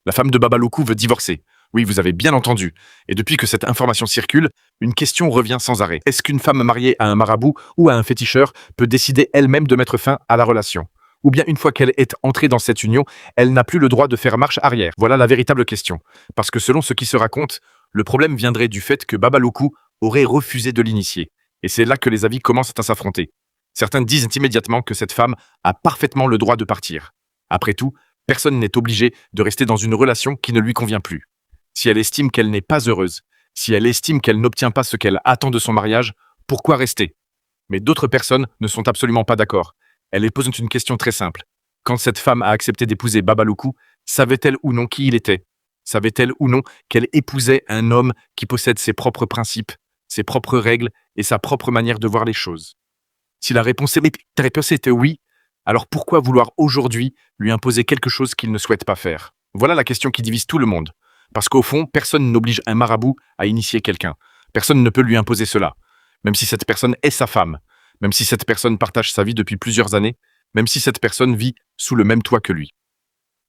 La femme de Babaloukou veut divorcer. Oui, vous avez bien entendu. Et depuis que cette information circule, une question revient sans arrêt. Est-ce qu'une femme mariée à un marabout ou à un féticheur peut décider elle-même de mettre fin à la relation? Ou bien une fois qu'elle est entrée dans cette union, elle n'a plus le droit de faire marche arrière? Voilà la véritable question. Parce que selon ce qui se raconte, le problème viendrait du fait que Babaloukou aurait refusé de l'initier. Et c'est là que les avis commencent à s'affronter. Certains disent immédiatement que cette femme a parfaitement le droit de partir. Après tout, personne n'est obligé de rester dans une relation qui ne lui convient plus. Si elle estime qu'elle n'est pas heureuse, si elle estime qu'elle n'obtient pas ce qu'elle attend de son mariage, pourquoi rester? Mais d'autres personnes ne sont absolument pas d'accord. Elles posent une question très simple. Quand cette femme a accepté d'épouser Babaloukou, savait-elle ou non qui il était? Savait-elle ou non qu'elle épousait un homme qui possède ses propres principes, ses propres règles et sa propre manière de voir les choses? Si la réponse était oui, alors pourquoi vouloir aujourd'hui lui imposer quelque chose qu'il ne souhaite pas faire? Voilà la question qui divise tout le monde. Parce qu'au fond, personne n'oblige un marabout à initier quelqu'un. Personne ne peut lui imposer cela. Même si cette personne est sa femme, même si cette personne partage sa vie depuis plusieurs années, même si cette personne vit sous le même toit que lui.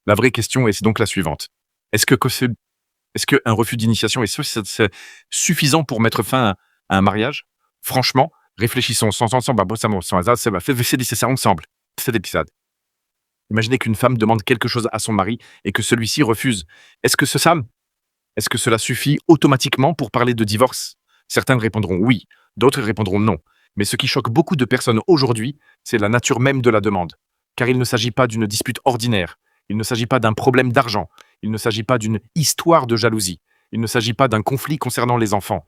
La vraie question est donc la suivante. Est-ce qu'un refus d'initiation est suffisant pour mettre fin à un mariage? Franchement, réfléchissons ensemble. C'est ensemble. Cet épisode. Imaginez qu'une femme demande quelque chose à son mari et que celui-ci refuse. Est-ce que cela suffit automatiquement pour parler de divorce? Certains répondront oui, d'autres répondront non. Mais ce qui choque beaucoup de personnes aujourd'hui, c'est la nature même de la demande. Car il ne s'agit pas d'une dispute ordinaire, il ne s'agit pas d'un problème d'argent, il ne s'agit pas d'une histoire de jalousie, il ne s'agit pas d'un conflit concernant les enfants.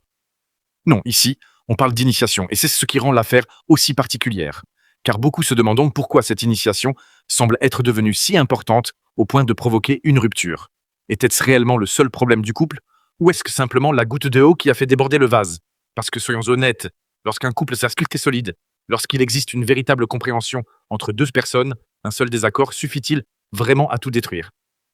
Non, ici, on parle d'initiation, et c'est ce qui rend l'affaire aussi particulière. Car beaucoup se demandent pourquoi cette initiation semble être devenue si importante au point de provoquer une rupture. Était-ce réellement le seul problème du couple? Ou est-ce que simplement la goutte de eau qui a fait déborder le vase? Parce que soyons honnêtes, lorsqu'un couple est solide, lorsqu'il existe une véritable compréhension entre deux personnes, un seul désaccord suffit-il vraiment à tout détruire?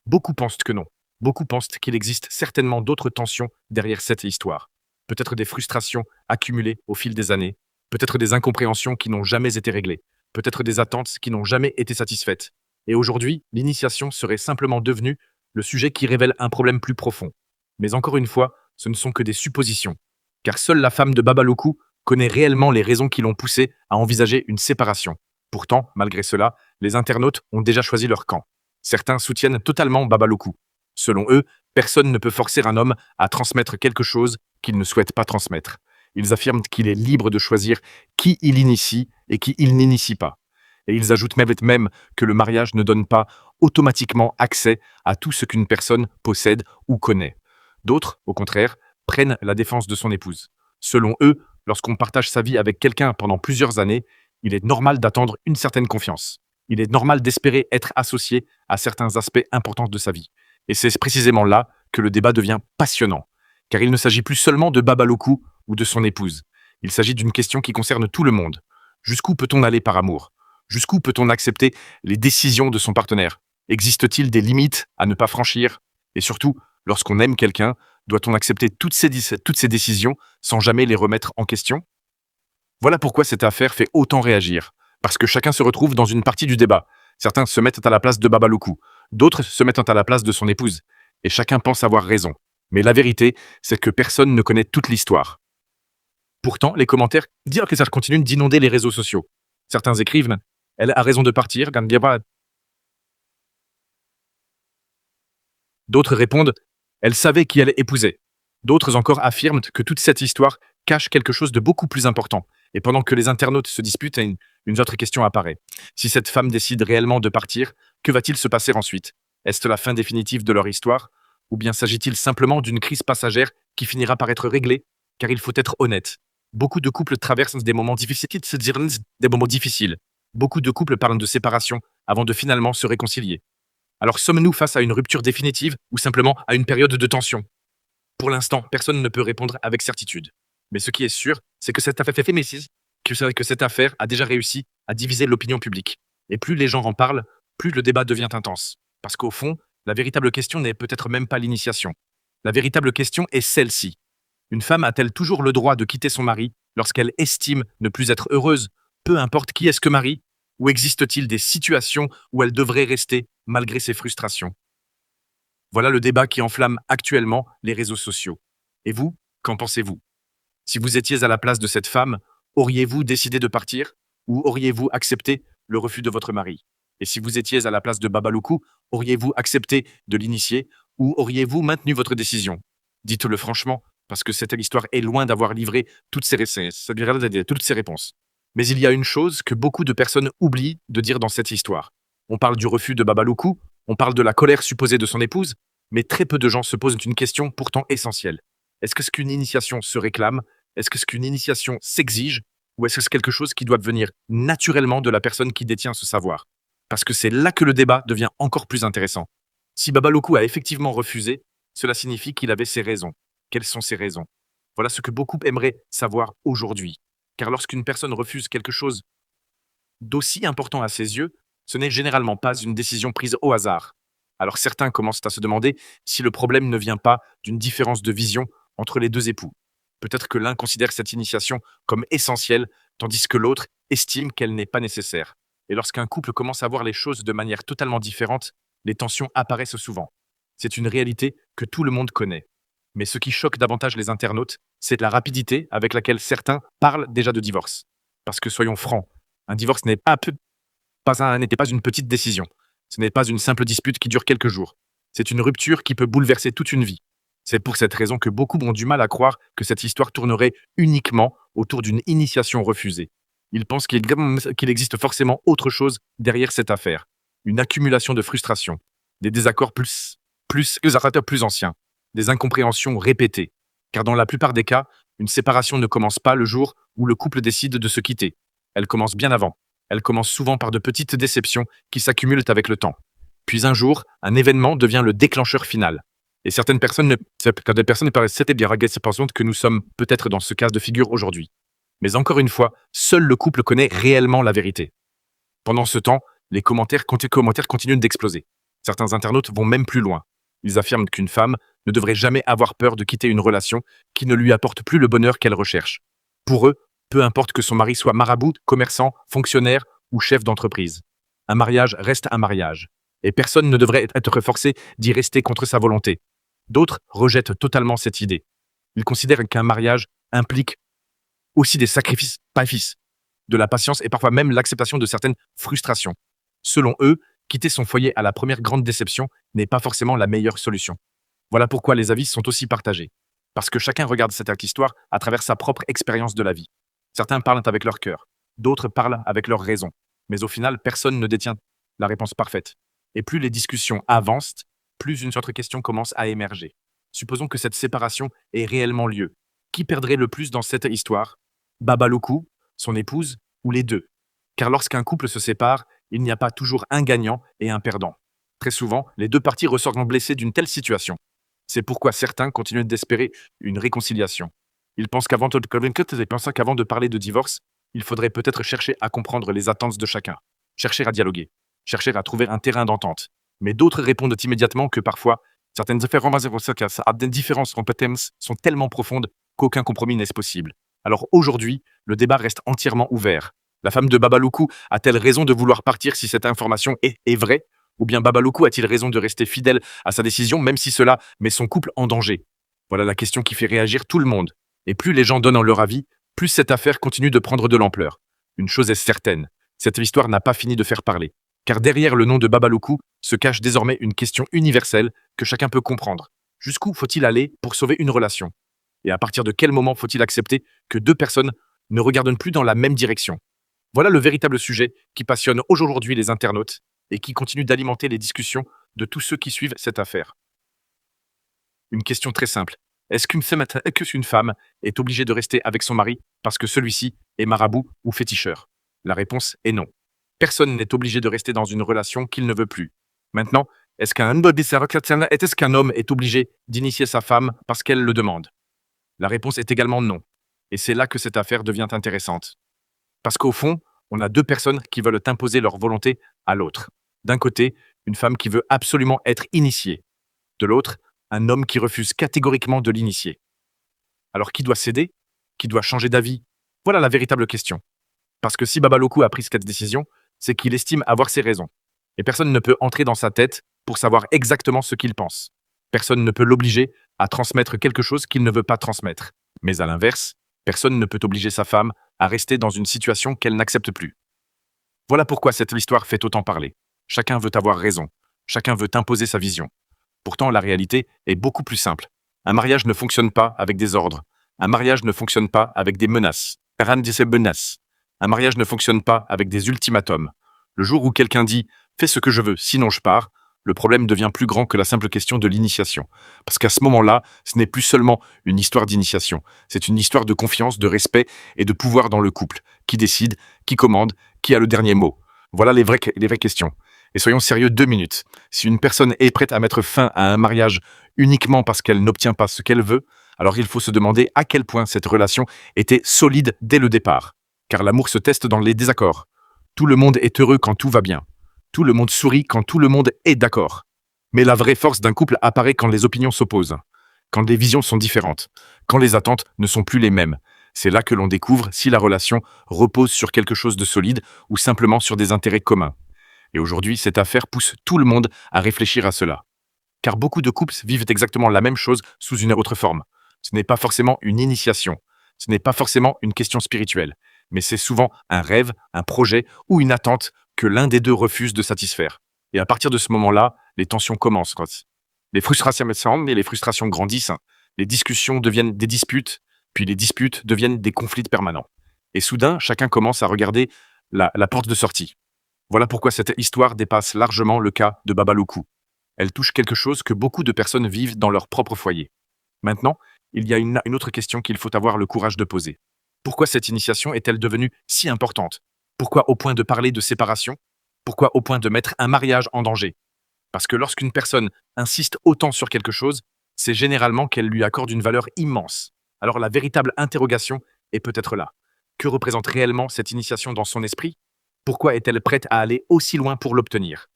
Beaucoup pensent que non. Beaucoup pensent qu'il existe certainement d'autres tensions derrière cette histoire. Peut-être des frustrations accumulées au fil des années, peut-être des incompréhensions qui n'ont jamais été réglées, peut-être des attentes qui n'ont jamais été satisfaites. Et aujourd'hui, l'initiation serait simplement devenue le sujet qui révèle un problème plus profond. Mais encore une fois, ce ne sont que des suppositions. Car seule la femme de Babaloukou connaît réellement les raisons qui l'ont poussée à envisager une séparation. Pourtant, malgré cela, les internautes ont déjà choisi leur camp. Certains soutiennent totalement Babaloukou. Selon eux, personne ne peut forcer un homme à transmettre quelque chose qu'il ne souhaite pas transmettre. Ils affirment qu'il est libre de choisir qui il initie et qui il n'initie pas. Et ils ajoutent même que le mariage ne donne pas automatiquement accès à tout ce qu'une personne possède ou connaît. D'autres, au contraire, prennent la défense de son épouse. Selon eux, lorsqu'on partage sa vie avec quelqu'un pendant plusieurs années, il est normal d'attendre une certaine confiance. Il est normal d'espérer être associé à certains aspects importants de sa vie. Et c'est précisément là que le débat devient passionnant. Car il ne s'agit plus seulement de Babaloukou ou de son épouse. Il s'agit d'une question qui concerne tout le monde. Jusqu'où peut-on aller par amour? Jusqu'où peut-on accepter les décisions de son partenaire? Existe-t-il des limites à ne pas franchir? Et surtout, lorsqu'on aime quelqu'un, doit-on accepter toutes ces décisions sans jamais les remettre en question? Voilà pourquoi cette affaire fait autant réagir. Parce que chacun se retrouve dans une partie du débat. Certains se mettent à la place de Babaloukou, d'autres se mettent à la place de son épouse. Et chacun pense avoir raison. Mais la vérité, c'est que personne ne connaît toute l'histoire. Pourtant, les commentaires disent que ça continue d'inonder les réseaux sociaux. Certains écrivent « Elle a raison de partir, gagne bien pas ». D'autres répondent « Elle savait qui elle épousait ». D'autres encore affirment que toute cette histoire cache quelque chose de beaucoup plus important. Et pendant que les internautes se disputent, une autre question apparaît. Si cette femme décide réellement de partir, que va-t-il se passer ensuite? Est-ce la fin définitive de leur histoire? Ou bien s'agit-il simplement d'une crise passagère qui finira par être réglée? Car il faut être honnête. Beaucoup de couples traversent des moments difficiles. Beaucoup de couples parlent de séparation avant de finalement se réconcilier. Alors sommes-nous face à une rupture définitive ou simplement à une période de tension? Pour l'instant, personne ne peut répondre avec certitude. Mais ce qui est sûr, c'est que cette affaire a déjà réussi à diviser l'opinion publique. Et plus les gens en parlent, plus le débat devient intense. Parce qu'au fond, la véritable question n'est peut-être même pas l'initiation. La véritable question est celle-ci. Une femme a-t-elle toujours le droit de quitter son mari lorsqu'elle estime ne plus être heureuse, peu importe qui est-ce que marie? Ou existe-t-il des situations où elle devrait rester malgré ses frustrations? Voilà le débat qui enflamme actuellement les réseaux sociaux. Et vous, qu'en pensez-vous? Si vous étiez à la place de cette femme, auriez-vous décidé de partir ou auriez-vous accepté le refus de votre mari? Et si vous étiez à la place de Babaloukou, auriez-vous accepté de l'initier ou auriez-vous maintenu votre décision? Dites-le franchement, parce que cette histoire est loin d'avoir livré toutes ses réponses. Mais il y a une chose que beaucoup de personnes oublient de dire dans cette histoire. On parle du refus de Babaloukou, on parle de la colère supposée de son épouse, mais très peu de gens se posent une question pourtant essentielle. Est-ce que ce qu'une initiation se réclame? Est-ce que ce qu'une initiation s'exige? Ou est-ce que c'est quelque chose qui doit venir naturellement de la personne qui détient ce savoir? Parce que c'est là que le débat devient encore plus intéressant. Si Babaloukou a effectivement refusé, cela signifie qu'il avait ses raisons. Quelles sont ses raisons? Voilà ce que beaucoup aimeraient savoir aujourd'hui. Car lorsqu'une personne refuse quelque chose d'aussi important à ses yeux, ce n'est généralement pas une décision prise au hasard. Alors certains commencent à se demander si le problème ne vient pas d'une différence de vision entre les deux époux. Peut-être que l'un considère cette initiation comme essentielle, tandis que l'autre estime qu'elle n'est pas nécessaire. Et lorsqu'un couple commence à voir les choses de manière totalement différente, les tensions apparaissent souvent. C'est une réalité que tout le monde connaît. Mais ce qui choque davantage les internautes, c'est la rapidité avec laquelle certains parlent déjà de divorce. Parce que soyons francs, un divorce n'était pas une petite décision. Ce n'est pas une simple dispute qui dure quelques jours. C'est une rupture qui peut bouleverser toute une vie. C'est pour cette raison que beaucoup ont du mal à croire que cette histoire tournerait uniquement autour d'une initiation refusée. Ils pensent qu'il existe forcément autre chose derrière cette affaire. Une accumulation de frustrations, des désaccords plus anciens, des incompréhensions répétées. Car dans la plupart des cas, une séparation ne commence pas le jour où le couple décide de se quitter. Elle commence bien avant. Elle commence souvent par de petites déceptions qui s'accumulent avec le temps. Puis un jour, un événement devient le déclencheur final. Et certaines personnes paraissent bien pensent que nous sommes peut-être dans ce cas de figure aujourd'hui. Mais encore une fois, seul le couple connaît réellement la vérité. Pendant ce temps, les commentaires continuent d'exploser. Certains internautes vont même plus loin. Ils affirment qu'une femme ne devrait jamais avoir peur de quitter une relation qui ne lui apporte plus le bonheur qu'elle recherche. Pour eux, peu importe que son mari soit marabout, commerçant, fonctionnaire ou chef d'entreprise. Un mariage reste un mariage, et personne ne devrait être forcé d'y rester contre sa volonté. D'autres rejettent totalement cette idée. Ils considèrent qu'un mariage implique aussi des sacrifices, de la patience et parfois même l'acceptation de certaines frustrations. Selon eux, quitter son foyer à la première grande déception n'est pas forcément la meilleure solution. Voilà pourquoi les avis sont aussi partagés. Parce que chacun regarde cette histoire à travers sa propre expérience de la vie. Certains parlent avec leur cœur, d'autres parlent avec leur raison. Mais au final, personne ne détient la réponse parfaite. Et plus les discussions avancent, plus une autre question commence à émerger. Supposons que cette séparation ait réellement lieu. Qui perdrait le plus dans cette histoire? Babaloukou, son épouse ou les deux? Car lorsqu'un couple se sépare, il n'y a pas toujours un gagnant et un perdant. Très souvent, les deux parties ressortent blessées d'une telle situation. C'est pourquoi certains continuent d'espérer une réconciliation. Ils pensent qu'avant de parler de divorce, il faudrait peut-être chercher à comprendre les attentes de chacun, chercher à dialoguer, chercher à trouver un terrain d'entente. Mais d'autres répondent immédiatement que parfois, certaines différences sont tellement profondes qu'aucun compromis n'est possible. Alors aujourd'hui, le débat reste entièrement ouvert. La femme de Babaloukou a-t-elle raison de vouloir partir si cette information est vraie? Ou bien Babaloukou a-t-il raison de rester fidèle à sa décision même si cela met son couple en danger? Voilà la question qui fait réagir tout le monde. Et plus les gens donnent leur avis, plus cette affaire continue de prendre de l'ampleur. Une chose est certaine, cette histoire n'a pas fini de faire parler. Car derrière le nom de Babaloukou se cache désormais une question universelle que chacun peut comprendre. Jusqu'où faut-il aller pour sauver une relation? Et à partir de quel moment faut-il accepter que deux personnes ne regardent plus dans la même direction? Voilà le véritable sujet qui passionne aujourd'hui les internautes et qui continue d'alimenter les discussions de tous ceux qui suivent cette affaire. Une question très simple. Est-ce qu'une femme est obligée de rester avec son mari parce que celui-ci est marabout ou féticheur? La réponse est non. Personne n'est obligé de rester dans une relation qu'il ne veut plus. Maintenant, est-ce qu'un homme est obligé d'initier sa femme parce qu'elle le demande? La réponse est également non. Et c'est là que cette affaire devient intéressante. Parce qu'au fond, on a deux personnes qui veulent imposer leur volonté à l'autre. D'un côté, une femme qui veut absolument être initiée. De l'autre, un homme qui refuse catégoriquement de l'initier. Alors qui doit céder? Qui doit changer d'avis? Voilà la véritable question. Parce que si Babaloukou a pris cette décision, c'est qu'il estime avoir ses raisons. Et personne ne peut entrer dans sa tête pour savoir exactement ce qu'il pense. Personne ne peut l'obliger à transmettre quelque chose qu'il ne veut pas transmettre. Mais à l'inverse, personne ne peut obliger sa femme à rester dans une situation qu'elle n'accepte plus. Voilà pourquoi cette histoire fait autant parler. Chacun veut avoir raison. Chacun veut imposer sa vision. Pourtant, la réalité est beaucoup plus simple. Un mariage ne fonctionne pas avec des ordres. Un mariage ne fonctionne pas avec des menaces. Ran dit ces menaces. Un mariage ne fonctionne pas avec des ultimatums. Le jour où quelqu'un dit « fais ce que je veux, sinon je pars », le problème devient plus grand que la simple question de l'initiation. Parce qu'à ce moment-là, ce n'est plus seulement une histoire d'initiation. C'est une histoire de confiance, de respect et de pouvoir dans le couple. Qui décide, qui commande, qui a le dernier mot. Voilà les vraies questions. Et soyons sérieux 2 minutes. Si une personne est prête à mettre fin à un mariage uniquement parce qu'elle n'obtient pas ce qu'elle veut, alors il faut se demander à quel point cette relation était solide dès le départ. Car l'amour se teste dans les désaccords. Tout le monde est heureux quand tout va bien. Tout le monde sourit quand tout le monde est d'accord. Mais la vraie force d'un couple apparaît quand les opinions s'opposent, quand les visions sont différentes, quand les attentes ne sont plus les mêmes. C'est là que l'on découvre si la relation repose sur quelque chose de solide ou simplement sur des intérêts communs. Et aujourd'hui, cette affaire pousse tout le monde à réfléchir à cela. Car beaucoup de couples vivent exactement la même chose sous une autre forme. Ce n'est pas forcément une initiation, ce n'est pas forcément une question spirituelle, mais c'est souvent un rêve, un projet ou une attente que l'un des deux refuse de satisfaire. Et à partir de ce moment-là, les tensions commencent. Les frustrations descendent et les frustrations grandissent. Les discussions deviennent des disputes, puis les disputes deviennent des conflits permanents. Et soudain, chacun commence à regarder la porte de sortie. Voilà pourquoi cette histoire dépasse largement le cas de Babaloukou. Elle touche quelque chose que beaucoup de personnes vivent dans leur propre foyer. Maintenant, il y a une autre question qu'il faut avoir le courage de poser. Pourquoi cette initiation est-elle devenue si importante? Pourquoi au point de parler de séparation? Pourquoi au point de mettre un mariage en danger? Parce que lorsqu'une personne insiste autant sur quelque chose, c'est généralement qu'elle lui accorde une valeur immense. Alors la véritable interrogation est peut-être là. Que représente réellement cette initiation dans son esprit? Pourquoi est-elle prête à aller aussi loin pour l'obtenir?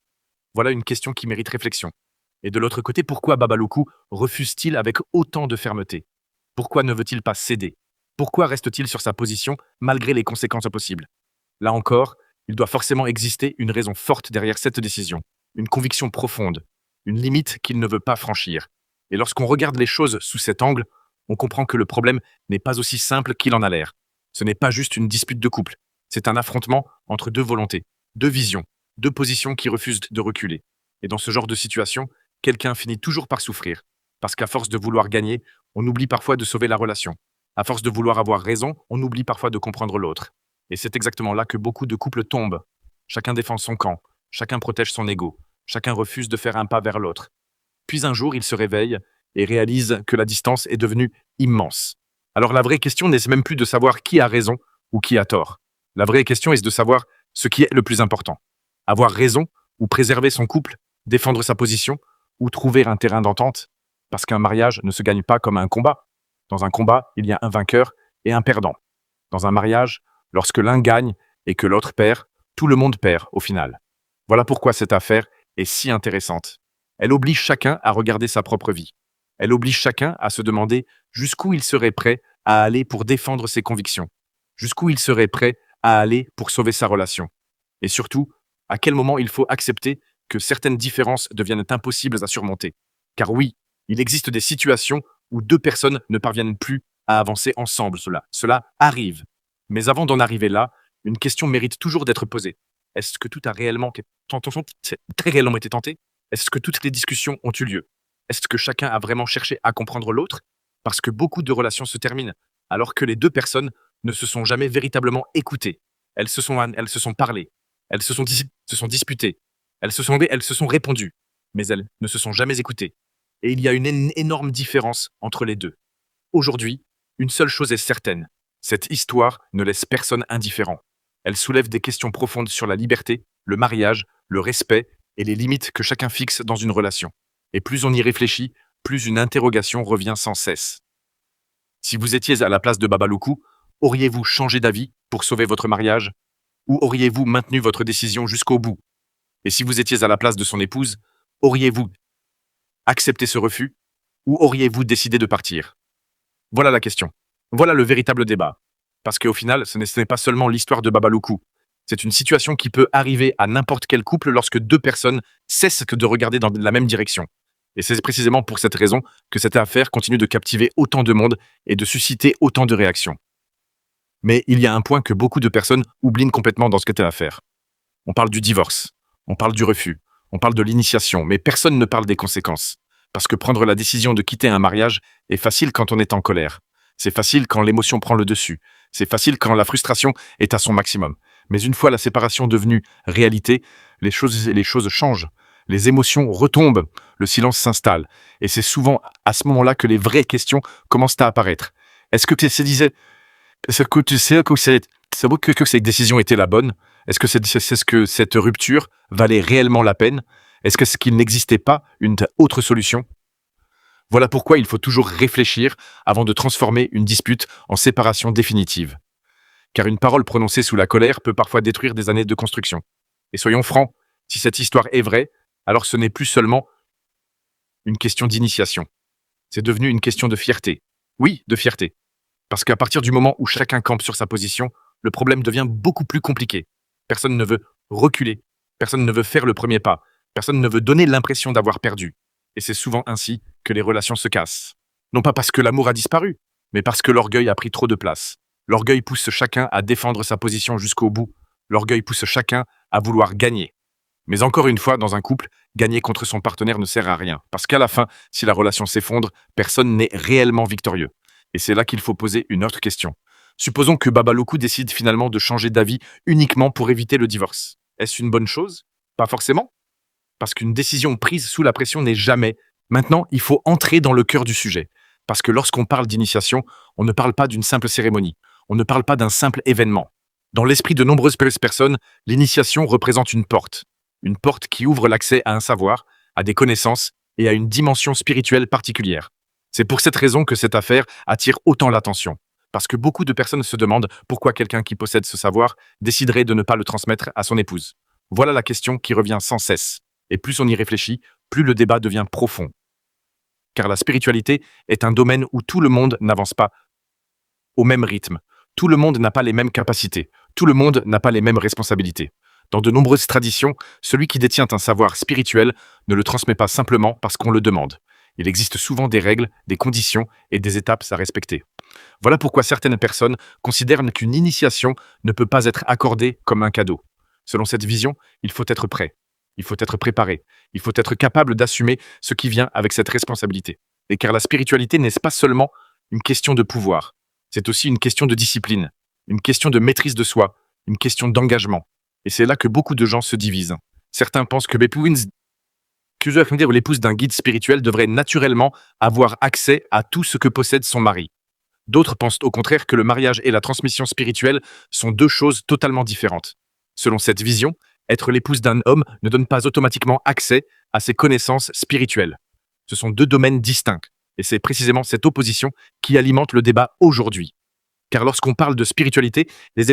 Voilà une question qui mérite réflexion. Et de l'autre côté, pourquoi Babaloukou refuse-t-il avec autant de fermeté? Pourquoi ne veut-il pas céder? Pourquoi reste-t-il sur sa position malgré les conséquences possibles? Là encore, il doit forcément exister une raison forte derrière cette décision, une conviction profonde, une limite qu'il ne veut pas franchir. Et lorsqu'on regarde les choses sous cet angle, on comprend que le problème n'est pas aussi simple qu'il en a l'air. Ce n'est pas juste une dispute de couple, c'est un affrontement entre deux volontés, deux visions, deux positions qui refusent de reculer. Et dans ce genre de situation, quelqu'un finit toujours par souffrir, parce qu'à force de vouloir gagner, on oublie parfois de sauver la relation. À force de vouloir avoir raison, on oublie parfois de comprendre l'autre. Et c'est exactement là que beaucoup de couples tombent. Chacun défend son camp, chacun protège son ego, chacun refuse de faire un pas vers l'autre. Puis un jour, il se réveille et réalise que la distance est devenue immense. Alors la vraie question n'est même plus de savoir qui a raison ou qui a tort. La vraie question est de savoir ce qui est le plus important. Avoir raison ou préserver son couple, défendre sa position ou trouver un terrain d'entente. Parce qu'un mariage ne se gagne pas comme un combat. Dans un combat, il y a un vainqueur et un perdant. Dans un mariage, lorsque l'un gagne et que l'autre perd, tout le monde perd au final. Voilà pourquoi cette affaire est si intéressante. Elle oblige chacun à regarder sa propre vie. Elle oblige chacun à se demander jusqu'où il serait prêt à aller pour défendre ses convictions, jusqu'où il serait prêt à aller pour sauver sa relation. Et surtout, à quel moment il faut accepter que certaines différences deviennent impossibles à surmonter. Car oui, il existe des situations où deux personnes ne parviennent plus à avancer ensemble. Cela arrive. Mais avant d'en arriver là, une question mérite toujours d'être posée. Est-ce que tout a réellement été tenté? Est-ce que toutes les discussions ont eu lieu? Est-ce que chacun a vraiment cherché à comprendre l'autre? Parce que beaucoup de relations se terminent, alors que les deux personnes ne se sont jamais véritablement écoutées. Elles se sont parlé, elles se sont disputées, elles se sont répondues, mais elles ne se sont jamais écoutées. Et il y a une énorme différence entre les deux. Aujourd'hui, une seule chose est certaine. Cette histoire ne laisse personne indifférent. Elle soulève des questions profondes sur la liberté, le mariage, le respect et les limites que chacun fixe dans une relation. Et plus on y réfléchit, plus une interrogation revient sans cesse. Si vous étiez à la place de Babaloukou, auriez-vous changé d'avis pour sauver votre mariage? Ou auriez-vous maintenu votre décision jusqu'au bout? Et si vous étiez à la place de son épouse, auriez-vous accepté ce refus? Ou auriez-vous décidé de partir? Voilà la question. Voilà le véritable débat. Parce qu'au final, ce n'est pas seulement l'histoire de Babaloukou. C'est une situation qui peut arriver à n'importe quel couple lorsque deux personnes cessent de regarder dans la même direction. Et c'est précisément pour cette raison que cette affaire continue de captiver autant de monde et de susciter autant de réactions. Mais il y a un point que beaucoup de personnes oublient complètement dans cette affaire. On parle du divorce, on parle du refus, on parle de l'initiation, mais personne ne parle des conséquences. Parce que prendre la décision de quitter un mariage est facile quand on est en colère. C'est facile quand l'émotion prend le dessus. C'est facile quand la frustration est à son maximum. Mais une fois la séparation devenue réalité, les choses changent. Les émotions retombent, le silence s'installe. Et c'est souvent à ce moment-là que les vraies questions commencent à apparaître. Est-ce que tu disais, est-ce que tu sais que cette décision était la bonne? Est-ce que cette rupture valait réellement la peine? Est-ce qu'il n'existait pas une autre solution? Voilà pourquoi il faut toujours réfléchir avant de transformer une dispute en séparation définitive. Car une parole prononcée sous la colère peut parfois détruire des années de construction. Et soyons francs, si cette histoire est vraie, alors ce n'est plus seulement une question d'initiation. C'est devenu une question de fierté. Oui, de fierté. Parce qu'à partir du moment où chacun campe sur sa position, le problème devient beaucoup plus compliqué. Personne ne veut reculer. Personne ne veut faire le premier pas. Personne ne veut donner l'impression d'avoir perdu. Et c'est souvent ainsi que les relations se cassent. Non pas parce que l'amour a disparu, mais parce que l'orgueil a pris trop de place. L'orgueil pousse chacun à défendre sa position jusqu'au bout. L'orgueil pousse chacun à vouloir gagner. Mais encore une fois, dans un couple, gagner contre son partenaire ne sert à rien. Parce qu'à la fin, si la relation s'effondre, personne n'est réellement victorieux. Et c'est là qu'il faut poser une autre question. Supposons que Babaloukou décide finalement de changer d'avis uniquement pour éviter le divorce. Est-ce une bonne chose? Pas forcément. Parce qu'une décision prise sous la pression n'est jamais. Maintenant, il faut entrer dans le cœur du sujet. Parce que lorsqu'on parle d'initiation, on ne parle pas d'une simple cérémonie. On ne parle pas d'un simple événement. Dans l'esprit de nombreuses personnes, l'initiation représente une porte. Une porte qui ouvre l'accès à un savoir, à des connaissances et à une dimension spirituelle particulière. C'est pour cette raison que cette affaire attire autant l'attention. Parce que beaucoup de personnes se demandent pourquoi quelqu'un qui possède ce savoir déciderait de ne pas le transmettre à son épouse. Voilà la question qui revient sans cesse. Et plus on y réfléchit, plus le débat devient profond. Car la spiritualité est un domaine où tout le monde n'avance pas au même rythme. Tout le monde n'a pas les mêmes capacités. Tout le monde n'a pas les mêmes responsabilités. Dans de nombreuses traditions, celui qui détient un savoir spirituel ne le transmet pas simplement parce qu'on le demande. Il existe souvent des règles, des conditions et des étapes à respecter. Voilà pourquoi certaines personnes considèrent qu'une initiation ne peut pas être accordée comme un cadeau. Selon cette vision, il faut être prêt. Il faut être préparé. Il faut être capable d'assumer ce qui vient avec cette responsabilité. Et car la spiritualité n'est pas seulement une question de pouvoir. C'est aussi une question de discipline, une question de maîtrise de soi, une question d'engagement. Et c'est là que beaucoup de gens se divisent. Certains pensent que l'épouse d'un guide spirituel devrait naturellement avoir accès à tout ce que possède son mari. D'autres pensent au contraire que le mariage et la transmission spirituelle sont deux choses totalement différentes. Selon cette vision, être l'épouse d'un homme ne donne pas automatiquement accès à ses connaissances spirituelles. Ce sont deux domaines distincts. Et c'est précisément cette opposition qui alimente le débat aujourd'hui. Car lorsqu'on parle de spiritualité, les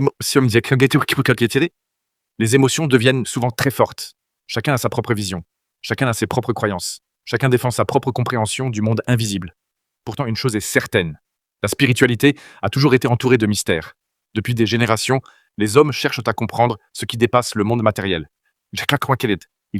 émotions deviennent souvent très fortes. Chacun a sa propre vision. Chacun a ses propres croyances. Chacun défend sa propre compréhension du monde invisible. Pourtant, une chose est certaine. La spiritualité a toujours été entourée de mystères. Depuis des générations, les hommes cherchent à comprendre ce qui dépasse le monde matériel. Ils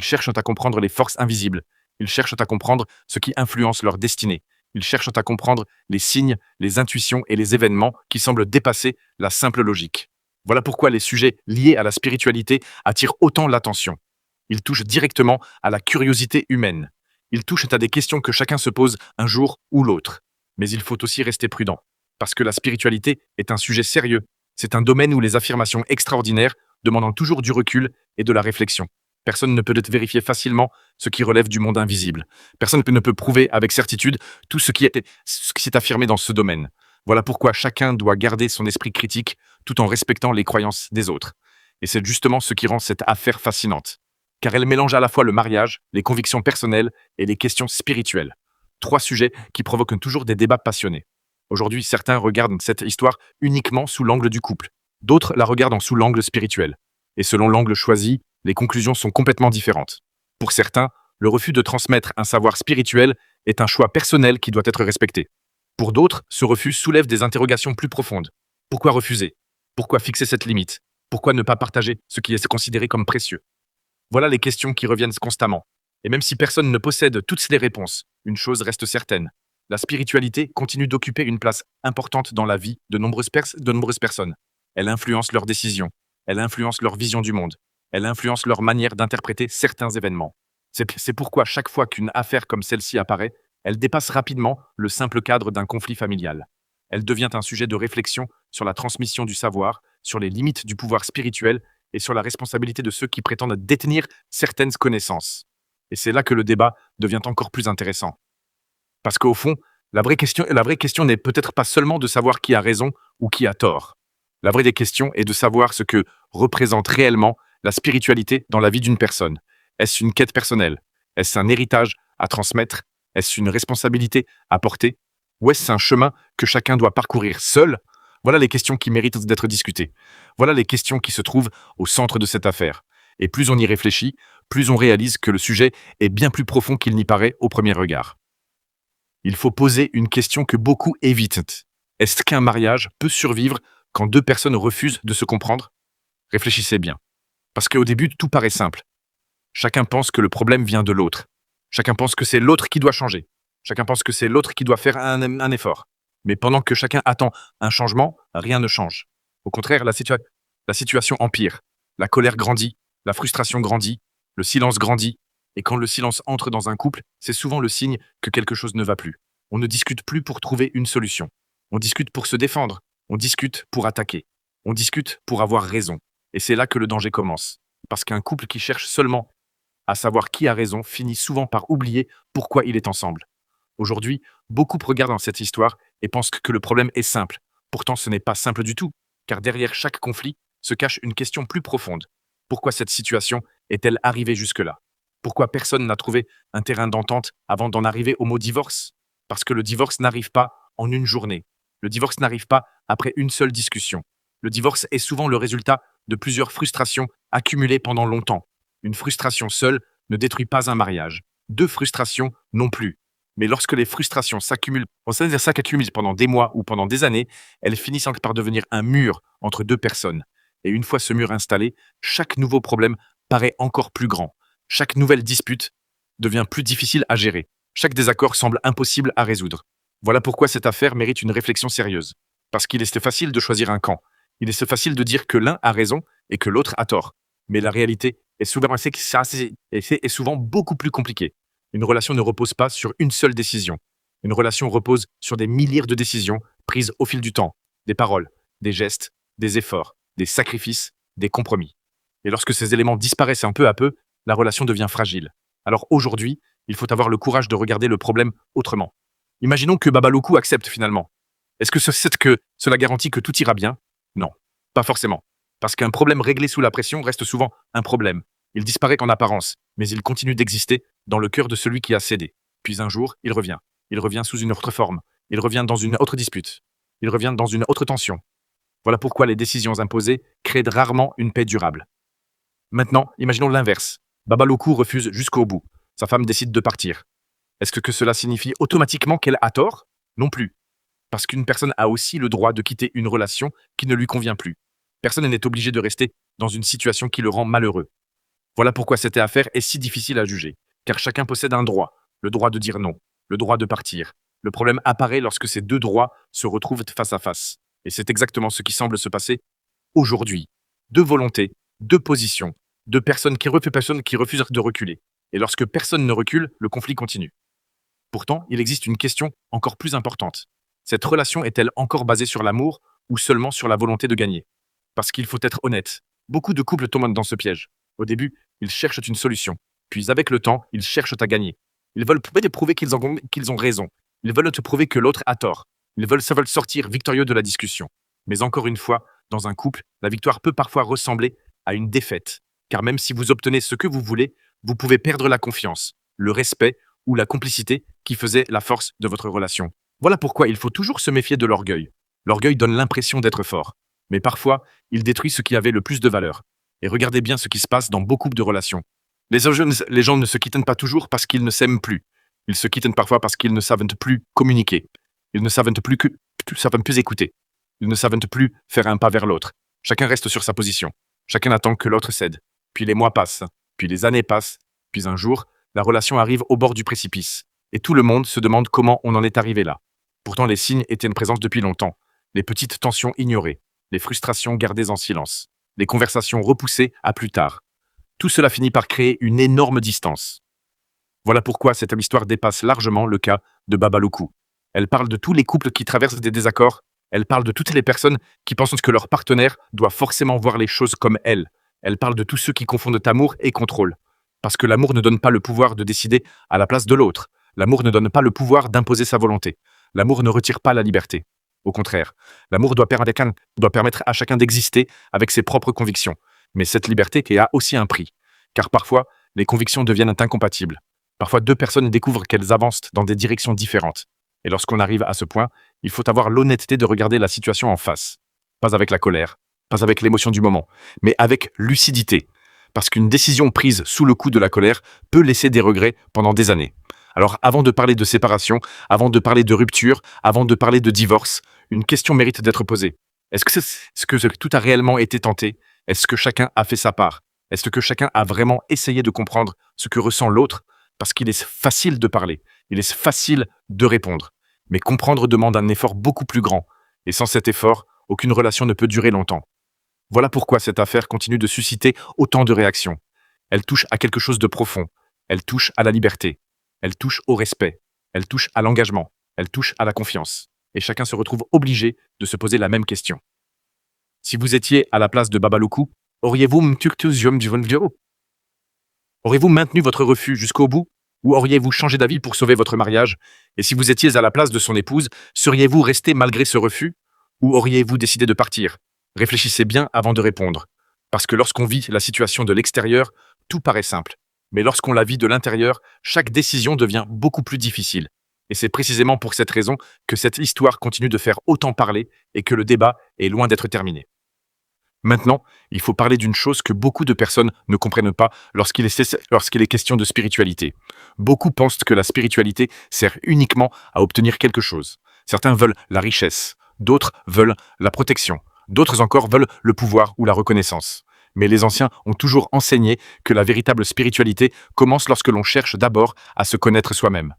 cherchent à comprendre les forces invisibles. Ils cherchent à comprendre ce qui influence leur destinée. Ils cherchent à comprendre les signes, les intuitions et les événements qui semblent dépasser la simple logique. Voilà pourquoi les sujets liés à la spiritualité attirent autant l'attention. Ils touchent directement à la curiosité humaine. Ils touchent à des questions que chacun se pose un jour ou l'autre. Mais il faut aussi rester prudent. Parce que la spiritualité est un sujet sérieux. C'est un domaine où les affirmations extraordinaires demandent toujours du recul et de la réflexion. Personne ne peut vérifier facilement ce qui relève du monde invisible. Personne ne peut prouver avec certitude tout ce qui s'est affirmé dans ce domaine. Voilà pourquoi chacun doit garder son esprit critique tout en respectant les croyances des autres. Et c'est justement ce qui rend cette affaire fascinante. Car elle mélange à la fois le mariage, les convictions personnelles et les questions spirituelles. 3 sujets qui provoquent toujours des débats passionnés. Aujourd'hui, certains regardent cette histoire uniquement sous l'angle du couple. D'autres la regardent sous l'angle spirituel. Et selon l'angle choisi, les conclusions sont complètement différentes. Pour certains, le refus de transmettre un savoir spirituel est un choix personnel qui doit être respecté. Pour d'autres, ce refus soulève des interrogations plus profondes. Pourquoi refuser? Pourquoi fixer cette limite? Pourquoi ne pas partager ce qui est considéré comme précieux? Voilà les questions qui reviennent constamment. Et même si personne ne possède toutes les réponses, une chose reste certaine. La spiritualité continue d'occuper une place importante dans la vie de nombreuses personnes. Elle influence leurs décisions, elle influence leur vision du monde, elle influence leur manière d'interpréter certains événements. C'est pourquoi chaque fois qu'une affaire comme celle-ci apparaît, elle dépasse rapidement le simple cadre d'un conflit familial. Elle devient un sujet de réflexion sur la transmission du savoir, sur les limites du pouvoir spirituel et sur la responsabilité de ceux qui prétendent détenir certaines connaissances. Et c'est là que le débat devient encore plus intéressant. Parce qu'au fond, la vraie question n'est peut-être pas seulement de savoir qui a raison ou qui a tort. La vraie question est de savoir ce que représente réellement la spiritualité dans la vie d'une personne. Est-ce une quête personnelle? Est-ce un héritage à transmettre? Est-ce une responsabilité à porter? Ou est-ce un chemin que chacun doit parcourir seul? Voilà les questions qui méritent d'être discutées. Voilà les questions qui se trouvent au centre de cette affaire. Et plus on y réfléchit, plus on réalise que le sujet est bien plus profond qu'il n'y paraît au premier regard. Il faut poser une question que beaucoup évitent. Est-ce qu'un mariage peut survivre quand deux personnes refusent de se comprendre? Réfléchissez bien. Parce qu'au début, tout paraît simple. Chacun pense que le problème vient de l'autre. Chacun pense que c'est l'autre qui doit changer. Chacun pense que c'est l'autre qui doit faire un effort. Mais pendant que chacun attend un changement, rien ne change. Au contraire, la situation empire. La colère grandit, la frustration grandit, le silence grandit. Et quand le silence entre dans un couple, c'est souvent le signe que quelque chose ne va plus. On ne discute plus pour trouver une solution. On discute pour se défendre. On discute pour attaquer. On discute pour avoir raison. Et c'est là que le danger commence. Parce qu'un couple qui cherche seulement à savoir qui a raison finit souvent par oublier pourquoi il est ensemble. Aujourd'hui, beaucoup regardent dans cette histoire et pensent que le problème est simple. Pourtant, ce n'est pas simple du tout, car derrière chaque conflit se cache une question plus profonde. Pourquoi cette situation est-elle arrivée jusque-là? Pourquoi personne n'a trouvé un terrain d'entente avant d'en arriver au mot divorce? Parce que le divorce n'arrive pas en une journée. Le divorce n'arrive pas après une seule discussion. Le divorce est souvent le résultat de plusieurs frustrations accumulées pendant longtemps. Une frustration seule ne détruit pas un mariage. Deux frustrations non plus. Mais lorsque les frustrations s'accumulent pendant des mois ou pendant des années, elles finissent par devenir un mur entre deux personnes. Et une fois ce mur installé, chaque nouveau problème paraît encore plus grand. Chaque nouvelle dispute devient plus difficile à gérer. Chaque désaccord semble impossible à résoudre. Voilà pourquoi cette affaire mérite une réflexion sérieuse. Parce qu'il est facile de choisir un camp. Il est facile de dire que l'un a raison et que l'autre a tort. Mais la réalité est souvent beaucoup plus compliquée. Une relation ne repose pas sur une seule décision. Une relation repose sur des milliers de décisions prises au fil du temps. Des paroles, des gestes, des efforts, des sacrifices, des compromis. Et lorsque ces éléments disparaissent un peu à peu, la relation devient fragile. Alors aujourd'hui, il faut avoir le courage de regarder le problème autrement. Imaginons que Babaloku accepte finalement. Est-ce que cela garantit que tout ira bien? Non, pas forcément. Parce qu'un problème réglé sous la pression reste souvent un problème. Il disparaît qu'en apparence, mais il continue d'exister dans le cœur de celui qui a cédé. Puis un jour, il revient. Il revient sous une autre forme. Il revient dans une autre dispute. Il revient dans une autre tension. Voilà pourquoi les décisions imposées créent rarement une paix durable. Maintenant, imaginons l'inverse. Babaloku refuse jusqu'au bout. Sa femme décide de partir. Est-ce que cela signifie automatiquement qu'elle a tort? Non plus. Parce qu'une personne a aussi le droit de quitter une relation qui ne lui convient plus. Personne n'est obligé de rester dans une situation qui le rend malheureux. Voilà pourquoi cette affaire est si difficile à juger. Car chacun possède un droit. Le droit de dire non. Le droit de partir. Le problème apparaît lorsque ces deux droits se retrouvent face à face. Et c'est exactement ce qui semble se passer aujourd'hui. Deux volontés, deux positions, deux personnes qui refusent de reculer. Et lorsque personne ne recule, le conflit continue. Pourtant, il existe une question encore plus importante. Cette relation est-elle encore basée sur l'amour ou seulement sur la volonté de gagner? Parce qu'il faut être honnête, beaucoup de couples tombent dans ce piège. Au début, ils cherchent une solution. Puis avec le temps, ils cherchent à gagner. Ils veulent prouver qu'ils ont raison. Ils veulent te prouver que l'autre a tort. Ils veulent sortir victorieux de la discussion. Mais encore une fois, dans un couple, la victoire peut parfois ressembler à une défaite. Car même si vous obtenez ce que vous voulez, vous pouvez perdre la confiance, le respect ou la complicité qui faisait la force de votre relation. Voilà pourquoi il faut toujours se méfier de l'orgueil. L'orgueil donne l'impression d'être fort. Mais parfois, il détruit ce qui avait le plus de valeur. Et regardez bien ce qui se passe dans beaucoup de relations. Les gens ne se quittent pas toujours parce qu'ils ne s'aiment plus. Ils se quittent parfois parce qu'ils ne savent plus communiquer. Ils ne savent plus écouter. Ils ne savent plus faire un pas vers l'autre. Chacun reste sur sa position. Chacun attend que l'autre cède. Puis les mois passent. Puis les années passent. Puis un jour, La relation arrive au bord du précipice. Et tout le monde se demande comment on en est arrivé là. Pourtant, les signes étaient présents depuis longtemps. Les petites tensions ignorées, les frustrations gardées en silence, les conversations repoussées à plus tard. Tout cela finit par créer une énorme distance. Voilà pourquoi cette histoire dépasse largement le cas de Babaloukou. Elle parle de tous les couples qui traversent des désaccords. Elle parle de toutes les personnes qui pensent que leur partenaire doit forcément voir les choses comme elle. Elle parle de tous ceux qui confondent amour et contrôle. Parce que l'amour ne donne pas le pouvoir de décider à la place de l'autre. L'amour ne donne pas le pouvoir d'imposer sa volonté. L'amour ne retire pas la liberté. Au contraire, l'amour doit permettre à chacun d'exister avec ses propres convictions. Mais cette liberté qui a aussi un prix. Car parfois, les convictions deviennent incompatibles. Parfois, deux personnes découvrent qu'elles avancent dans des directions différentes. Et lorsqu'on arrive à ce point, il faut avoir l'honnêteté de regarder la situation en face. Pas avec la colère, pas avec l'émotion du moment, mais avec lucidité. Parce qu'une décision prise sous le coup de la colère peut laisser des regrets pendant des années. Alors avant de parler de séparation, avant de parler de rupture, avant de parler de divorce, une question mérite d'être posée. Est-ce que tout a réellement été tenté? Est-ce que chacun a fait sa part? Est-ce que chacun a vraiment essayé de comprendre ce que ressent l'autre? Parce qu'il est facile de parler, il est facile de répondre. Mais comprendre demande un effort beaucoup plus grand. Et sans cet effort, aucune relation ne peut durer longtemps. Voilà pourquoi cette affaire continue de susciter autant de réactions. Elle touche à quelque chose de profond. Elle touche à la liberté. Elle touche au respect. Elle touche à l'engagement. Elle touche à la confiance. Et chacun se retrouve obligé de se poser la même question. Si vous étiez à la place de Babaloukou, auriez-vous maintenu votre refus jusqu'au bout? Ou auriez-vous changé d'avis pour sauver votre mariage? Et si vous étiez à la place de son épouse, seriez-vous resté malgré ce refus? Ou auriez-vous décidé de partir? Réfléchissez bien avant de répondre. Parce que lorsqu'on vit la situation de l'extérieur, tout paraît simple. Mais lorsqu'on la vit de l'intérieur, chaque décision devient beaucoup plus difficile. Et c'est précisément pour cette raison que cette histoire continue de faire autant parler et que le débat est loin d'être terminé. Maintenant, il faut parler d'une chose que beaucoup de personnes ne comprennent pas lorsqu'il est question de spiritualité. Beaucoup pensent que la spiritualité sert uniquement à obtenir quelque chose. Certains veulent la richesse, d'autres veulent la protection, d'autres encore veulent le pouvoir ou la reconnaissance. Mais les anciens ont toujours enseigné que la véritable spiritualité commence lorsque l'on cherche d'abord à se connaître soi-même.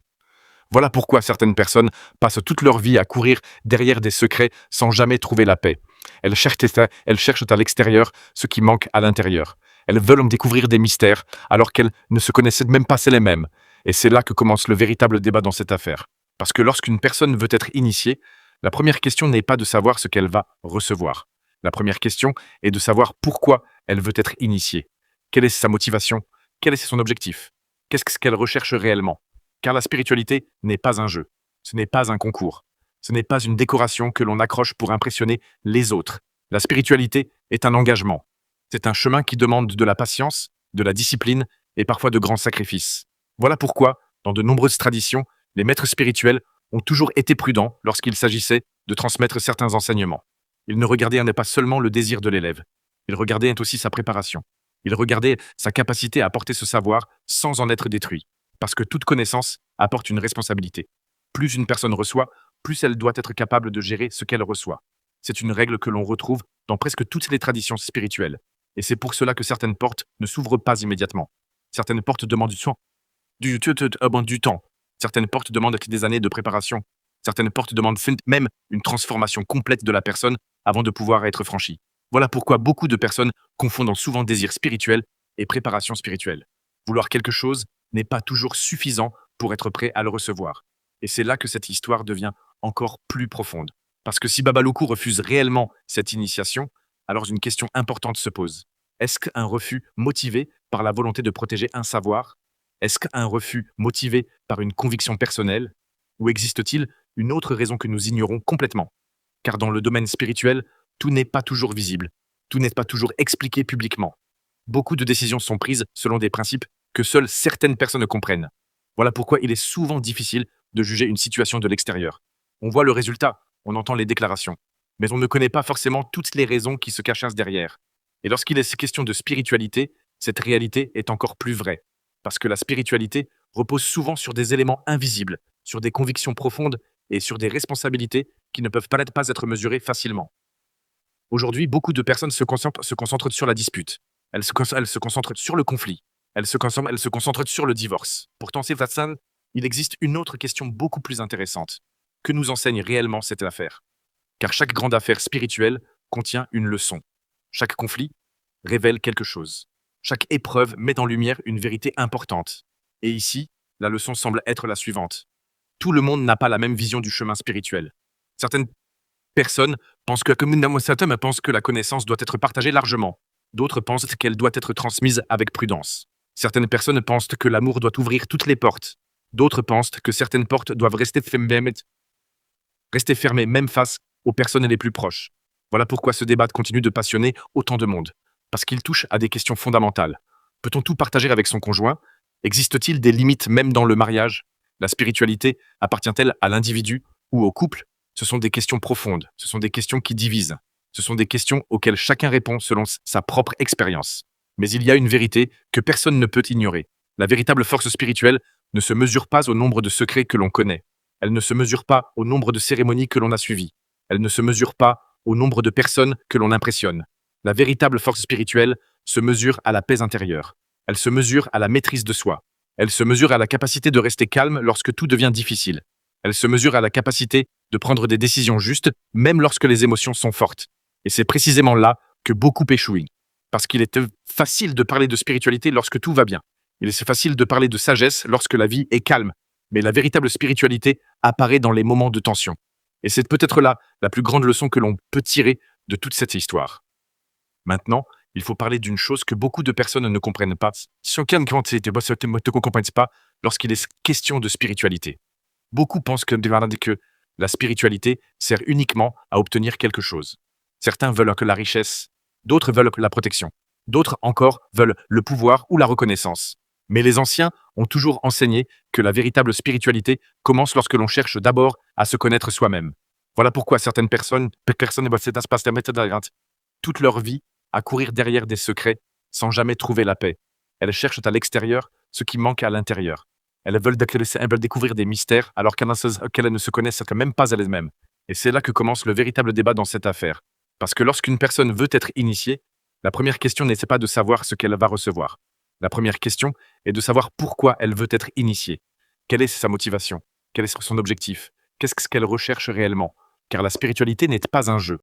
Voilà pourquoi certaines personnes passent toute leur vie à courir derrière des secrets sans jamais trouver la paix. Elles cherchent à l'extérieur ce qui manque à l'intérieur. Elles veulent découvrir des mystères alors qu'elles ne se connaissaient même pas elles-mêmes. Et c'est là que commence le véritable débat dans cette affaire. Parce que lorsqu'une personne veut être initiée, la première question n'est pas de savoir ce qu'elle va recevoir. La première question est de savoir pourquoi elle veut être initiée. Quelle est sa motivation? Quel est son objectif? Qu'est-ce qu'elle recherche réellement? Car la spiritualité n'est pas un jeu, ce n'est pas un concours, ce n'est pas une décoration que l'on accroche pour impressionner les autres. La spiritualité est un engagement. C'est un chemin qui demande de la patience, de la discipline et parfois de grands sacrifices. Voilà pourquoi, dans de nombreuses traditions, les maîtres spirituels ont toujours été prudents lorsqu'il s'agissait de transmettre certains enseignements. Ils ne regardaient pas seulement le désir de l'élève, ils regardaient aussi sa préparation. Ils regardaient sa capacité à porter ce savoir sans en être détruit. Parce que toute connaissance apporte une responsabilité. Plus une personne reçoit, plus elle doit être capable de gérer ce qu'elle reçoit. C'est une règle que l'on retrouve dans presque toutes les traditions spirituelles. Et c'est pour cela que certaines portes ne s'ouvrent pas immédiatement. Certaines portes demandent du temps. Certaines portes demandent des années de préparation. Certaines portes demandent même une transformation complète de la personne avant de pouvoir être franchie. Voilà pourquoi beaucoup de personnes confondent souvent désir spirituel et préparation spirituelle. Vouloir quelque chose n'est pas toujours suffisant pour être prêt à le recevoir. Et c'est là que cette histoire devient encore plus profonde. Parce que si Babaloukou refuse réellement cette initiation, alors une question importante se pose. Est-ce qu'un refus motivé par la volonté de protéger un savoir? Est-ce qu'un refus motivé par une conviction personnelle? Ou existe-t-il une autre raison que nous ignorons complètement? Car dans le domaine spirituel, tout n'est pas toujours visible, tout n'est pas toujours expliqué publiquement. Beaucoup de décisions sont prises selon des principes que seules certaines personnes comprennent. Voilà pourquoi il est souvent difficile de juger une situation de l'extérieur. On voit le résultat, on entend les déclarations, mais on ne connaît pas forcément toutes les raisons qui se cachent derrière. Et lorsqu'il est question de spiritualité, cette réalité est encore plus vraie. Parce que la spiritualité repose souvent sur des éléments invisibles, sur des convictions profondes et sur des responsabilités qui ne peuvent pas être mesurées facilement. Aujourd'hui, beaucoup de personnes se concentrent sur la dispute. Elles se concentrent sur le conflit. Elle se concentre sur le divorce. Pourtant, c'est Watson, il existe une autre question beaucoup plus intéressante. Que nous enseigne réellement cette affaire? Car chaque grande affaire spirituelle contient une leçon. Chaque conflit révèle quelque chose. Chaque épreuve met en lumière une vérité importante. Et ici, la leçon semble être la suivante. Tout le monde n'a pas la même vision du chemin spirituel. Certaines personnes pensent que la connaissance doit être partagée largement. D'autres pensent qu'elle doit être transmise avec prudence. Certaines personnes pensent que l'amour doit ouvrir toutes les portes. D'autres pensent que certaines portes doivent rester fermées même face aux personnes les plus proches. Voilà pourquoi ce débat continue de passionner autant de monde. Parce qu'il touche à des questions fondamentales. Peut-on tout partager avec son conjoint? Existe-t-il des limites même dans le mariage? La spiritualité appartient-elle à l'individu ou au couple? Ce sont des questions profondes, ce sont des questions qui divisent. Ce sont des questions auxquelles chacun répond selon sa propre expérience. Mais il y a une vérité que personne ne peut ignorer. La véritable force spirituelle ne se mesure pas au nombre de secrets que l'on connaît. Elle ne se mesure pas au nombre de cérémonies que l'on a suivies. Elle ne se mesure pas au nombre de personnes que l'on impressionne. La véritable force spirituelle se mesure à la paix intérieure. Elle se mesure à la maîtrise de soi. Elle se mesure à la capacité de rester calme lorsque tout devient difficile. Elle se mesure à la capacité de prendre des décisions justes, même lorsque les émotions sont fortes. Et c'est précisément là que beaucoup échouent. Parce qu'il est facile de parler de spiritualité lorsque tout va bien. Il est facile de parler de sagesse lorsque la vie est calme. Mais la véritable spiritualité apparaît dans les moments de tension. Et c'est peut-être là la plus grande leçon que l'on peut tirer de toute cette histoire. Maintenant, il faut parler d'une chose que beaucoup de personnes ne comprennent pas. Ne comprennent pas lorsqu'il est question de spiritualité. Beaucoup pensent que la spiritualité sert uniquement à obtenir quelque chose. Certains veulent que la richesse, d'autres veulent la protection, d'autres encore veulent le pouvoir ou la reconnaissance. Mais les anciens ont toujours enseigné que la véritable spiritualité commence lorsque l'on cherche d'abord à se connaître soi-même. Voilà pourquoi certaines personnes toute leur vie à courir derrière des secrets sans jamais trouver la paix. Elles cherchent à l'extérieur ce qui manque à l'intérieur. Elles veulent découvrir des mystères alors qu'elles ne se connaissent même pas elles-mêmes. Et c'est là que commence le véritable débat dans cette affaire. Parce que lorsqu'une personne veut être initiée, la première question n'est pas de savoir ce qu'elle va recevoir. La première question est de savoir pourquoi elle veut être initiée. Quelle est sa motivation? Quel est son objectif? Qu'est-ce qu'elle recherche réellement? Car la spiritualité n'est pas un jeu.